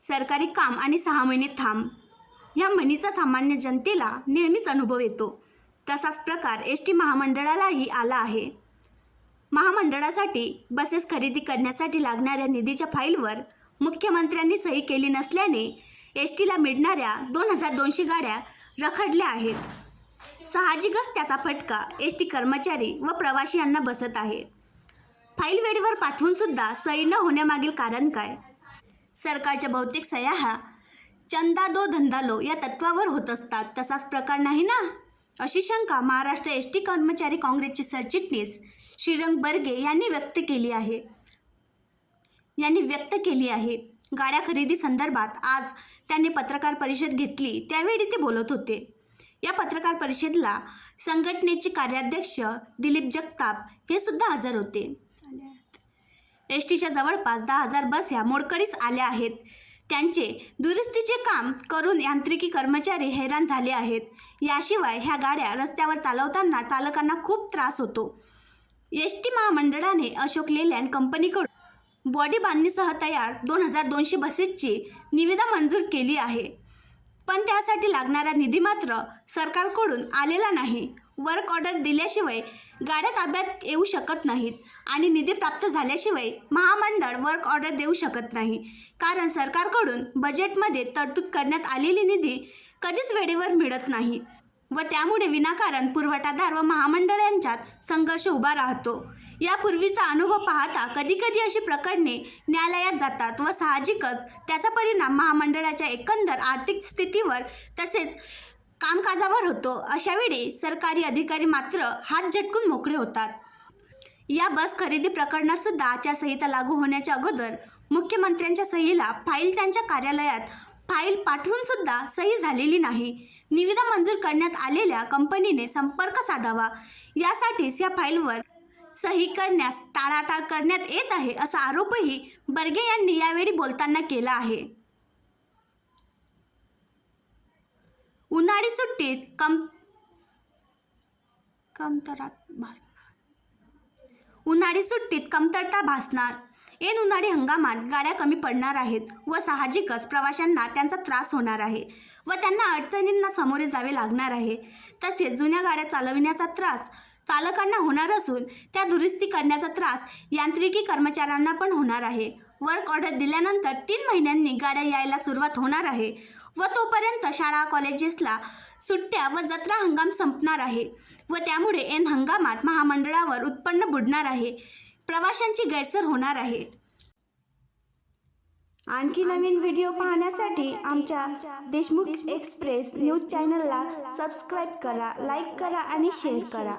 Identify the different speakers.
Speaker 1: सरकारी काम आणि 6 महिने थांब या म्हणीचा सामान्य जनतेला नेहमीच अनुभव येतो. तसाच प्रकार एस.टी. महामंडळालाही आला आहे. महामंडळासाठी बसेस खरेदी करण्यासाठी लागणाऱ्या निधीच्या फाईलवर मुख्यमंत्र्यांनी सही केली नसल्याने एस.टीला मिळणाऱ्या 2200 गाड्या रखडल्या आहेत. साहजिकच त्याचा फटका एस.टी कर्मचारी व प्रवाशी यांना बसत आहे. फाईल वेळेवर पाठवून सुद्धा सही न होण्यामागील कारण काय? सरकारच्या बहुतेक सह्या ह्या चंदा दो धंदा लो या तत्वावर होत असतात. तसाच प्रकार नाही ना, अशी शंका महाराष्ट्र एस.टी कर्मचारी काँग्रेसचे सरचिटणीस श्रीरंग बर्गे यांनी व्यक्त केली आहे. गाड्या खरेदी संदर्भात आज त्यांनी पत्रकार परिषद घेतली, त्यावेळी ते बोलत होते. या पत्रकार परिषदेला संघटनेचे कार्याध्यक्ष दिलीप जगताप हे सुद्धा हजर होते. एस.टीच्या जवळपास 10,000 बस ह्या मोडकळीस आल्या आहेत. त्यांचे दुरुस्तीचे काम करून यांत्रिकी कर्मचारी हैराण झाले आहेत. याशिवाय ह्या गाड्या रस्त्यावर चालवताना चालकांना खूप त्रास होतो. एस.टी महामंडळाने अशोक लेलँड कंपनीकडून बॉडी बांधणीसह तयार 2200 बसेसची निविदा मंजूर केली आहे. पण त्यासाठी लागणारा निधी मात्र सरकारकडून आलेला नाही. वर्क ऑर्डर दिल्याशिवाय गाड्या ताब्यात येऊ शकत नाहीत आणि निधी प्राप्त झाल्याशिवाय महामंडळ वर्क ऑर्डर देऊ शकत नाही. कारण सरकारकडून बजेटमध्ये तरतूद करण्यात आलेली निधी कधीच वेळेवर मिळत नाही व त्यामुळे विनाकारण पुरवठादार व महामंडळ यांच्यात संघर्ष उभा राहतो. यापूर्वीचा अनुभव पाहता कधीकधी अशी प्रकरणे न्यायालयात जातात व साहजिकच त्याचा परिणाम महामंडळाच्या एकंदर आर्थिक स्थितीवर तसेच कामकाजावर होतो. अशावेळी सरकारी अधिकारी मात्र हात झटकून मोकळे होतात. या बस खरेदी प्रकरणात सुद्धा आचारसंहिता लागू होण्याच्या अगोदर मुख्यमंत्र्यांच्या सहीला फाईल त्यांच्या कार्यालयात फाईल पाठवून सुद्धा सही झालेली नाही. निविदा मंजूर करण्यात आलेल्या कंपनीने संपर्क साधावा, यासाठीच या फाईलवर सही करण्यास टाळाटाळ करण्यात येत आहे, असा आरोपही बर्गे यांनी यावेळी बोलताना केला आहे. उन्हाळी सुट्टीत कमतरता भासणार. ऐन उन्हाळी हंगामात गाड्या कमी पडणार आहेत व साहजिकच प्रवाशांना त्यांचा त्रास होणार आहे व त्यांना अडचणींना सामोरे जावे लागणार आहे. तसेच जुन्या गाड्या चालविण्याचा त्रास चालकांना होणार असून त्या दुरुस्ती करण्याचा त्रास यांत्रिकी कर्मचाऱ्यांना पण होणार आहे. वर्क ऑर्डर दिल्यानंतर 3 महिन्यांनी गाड्या यायला सुरुवात होणार आहे व तोपर्यंत शाळा कॉलेजेसला सुट्ट्या व जत्रा हंगाम संपणार आहे व त्यामुळे ऐन हंगामात महामंडळावर उत्पन्न बुडणार आहे. प्रवाशांची गैरसोय होणार आहे. आणखी नवीन व्हिडिओ पाहण्यासाठी आमच्या देशमुख एक्सप्रेस न्यूज चॅनलला सबस्क्राईब करा, लाईक करा आणि शेअर करा.